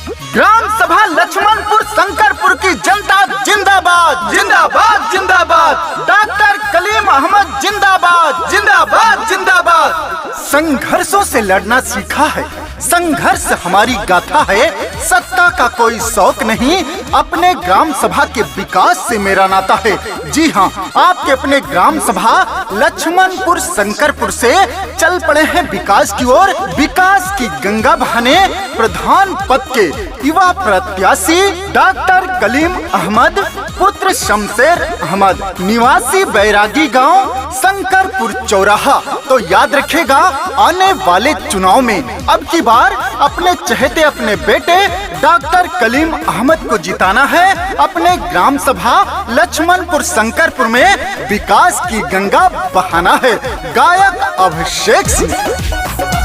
Gram सभा लक्ष्मणपुर शंकरपुर की जनता जिंदाबाद जिंदाबाद जिंदाबाद। डॉक्टर कलीम अहमद जिंदाबाद जिंदाबाद जिंदाबाद। संघर्षों से लड़ना सीखा है, संघर्ष हमारी गाथा है। सत्ता का कोई शौक नहीं, अपने ग्राम सभा के विकास से मेरा नाता है। जी हाँ, आपके अपने ग्राम सभा लक्ष्मणपुर शंकरपुर से चल पड़े हैं विकास की ओर। विकास की गंगा बहाने प्रधान पद के युवा प्रत्याशी डॉक्टर कलीम अहमद पुत्र शमशेर अहमद, निवासी बैरागी गांव शंकरपुर चौराहा। तो याद रखेगा, आने वाले चुनाव में अब की बार अपने चहेते अपने बेटे डॉक्टर कलीम अहमद को जिताना है। अपने ग्राम सभा लक्ष्मणपुर शंकरपुर में विकास की गंगा बहाना है। गायक अभिषेक सिंह।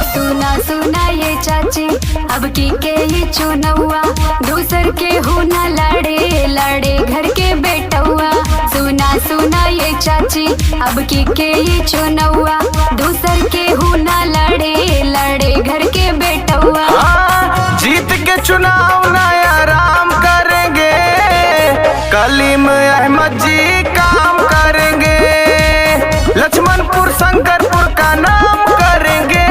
सुना सुना ये चाची, अब की के ही चुनौआ, दूसर के हो न लड़े लड़े घर के बेटौआ। सुना सुना ये चाची, अब की के ही चुनौआ, दूसर के हो न लड़े लड़े घर के बेटौआ। जीत के चुनाव नया आराम करेंगे, कलीम अहमद जी काम करेंगे, लक्ष्मणपुर शंकरपुर का नाम करेंगे,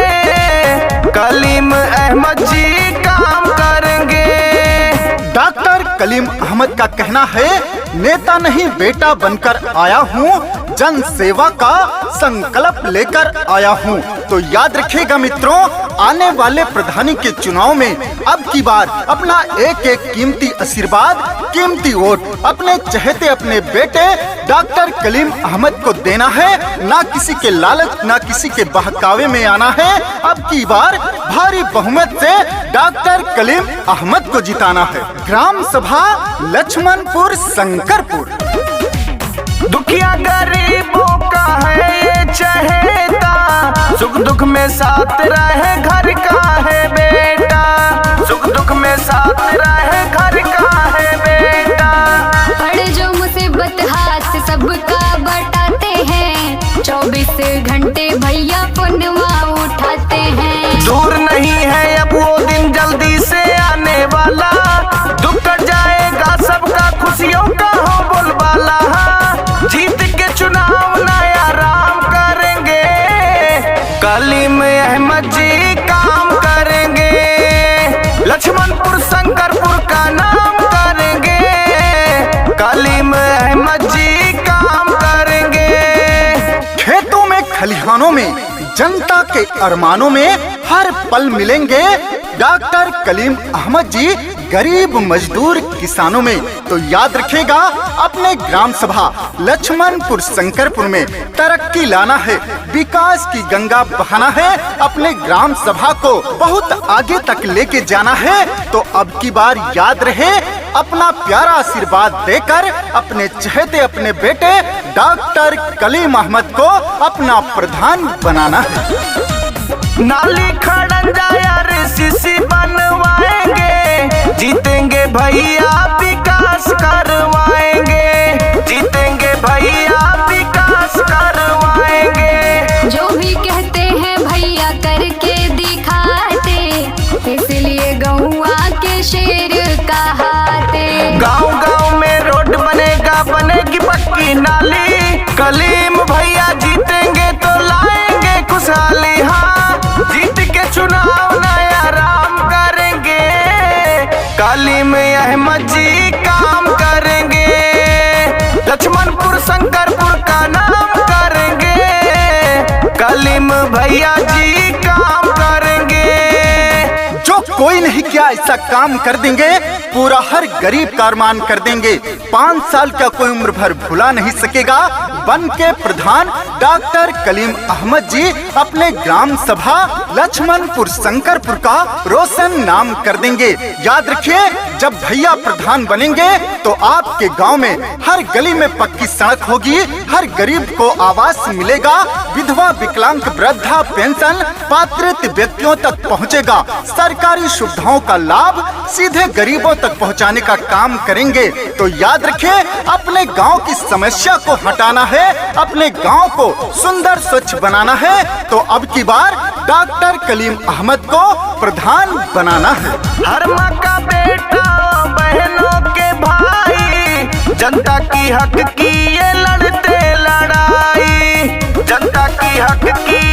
कलीम अहमद जी काम करेंगे। डॉक्टर कलीम अहमद का कहना है, नेता नहीं बेटा बनकर आया हूँ, जन सेवा का संकल्प लेकर आया हूँ। तो याद रखिएगा मित्रों, आने वाले प्रधानी के चुनाव में अब की बार अपना एक एक कीमती आशीर्वाद, कीमती वोट अपने चहेते अपने बेटे डॉक्टर कलीम अहमद को देना है। ना किसी के लालच, ना किसी के बहकावे में आना है। अब की बार भारी बहुमत से डॉक्टर कलीम अहमद को जिताना है। ग्राम सभा लक्ष्मणपुर शंकरपुर। दुखिया गरीबों का है ये चहेता, सुख दुख में साथ रहे घर का है बेटा, सुख दुख में साथ रहे घर का है बेटा। पड़ जो मुसीबत हाथ से सबका बटाते हैं, 24 घंटे भैया पुनवा उठाते हैं। दूर नहीं है अब वो दिन, जल्दी से आने वाला, दुख कट जाएगा सबका, खुशियों का हो बोलबाला। जीत के चुनाव नया आराम करेंगे, कलीम अहमद जी काम करेंगे, लक्ष्मणपुर शंकरपुर का नाम करेंगे, कलीम अहमद जी काम करेंगे। खेतों में खलिहानों में जनता के अरमानों में हर पल मिलेंगे डॉक्टर कलीम अहमद जी गरीब मजदूर किसानों में। तो याद रखेगा, अपने ग्राम सभा लक्ष्मणपुर शंकरपुर में तरक्की लाना है, विकास की गंगा बहाना है, अपने ग्राम सभा को बहुत आगे तक लेके जाना है। तो अब की बार याद रहे, अपना प्यारा आशीर्वाद देकर अपने चहेते अपने बेटे डॉक्टर कलीम अहमद को अपना प्रधान बनाना है। नाली खड़ंजा यार सीसी बनवाएंगे, जीतेंगे भैया विकास करवाएंगे, जीतेंगे भैया विकास करवाएंगे। जो भी कहते हैं भैया करके दिखाते, इसलिए गौआ के शेर कहाते। गांव गांव में रोड बनेगा, बनेगी पक्की नाली, कलीम भैया जीतेंगे तो लाएंगे खुशहाली। हाँ, जीत के चुनाव नया आराम करेंगे, कलीम अहमद जी काम करेंगे, लक्ष्मणपुर शंकरपुर का नाम करेंगे, कलीम भैया जी काम करेंगे। जो कोई नहीं किया ऐसा काम कर देंगे, पूरा हर गरीब का अरमान कर देंगे। 5 साल का कोई उम्र भर भुला नहीं सकेगा। बन के प्रधान डॉक्टर कलीम अहमद जी अपने ग्राम सभा लक्ष्मणपुर शंकरपुर का रोशन नाम कर देंगे। याद रखिए, जब भैया प्रधान बनेंगे तो आपके गांव में हर गली में पक्की सड़क होगी, हर गरीब को आवास मिलेगा, विधवा विकलांग वृद्धा पेंशन पात्रित व्यक्तियों तक पहुंचेगा। सरकारी सुविधाओं का लाभ सीधे गरीबों तक पहुंचाने का काम करेंगे। तो याद रखिए, अपने गांव की समस्या को हटाना है, अपने गांव को सुंदर स्वच्छ बनाना है। तो अब की बार डॉक्टर कलीम अहमद को प्रधान बनाना है। हर माँ का की हक की ये लड़ते लड़ाई, जनता की हक की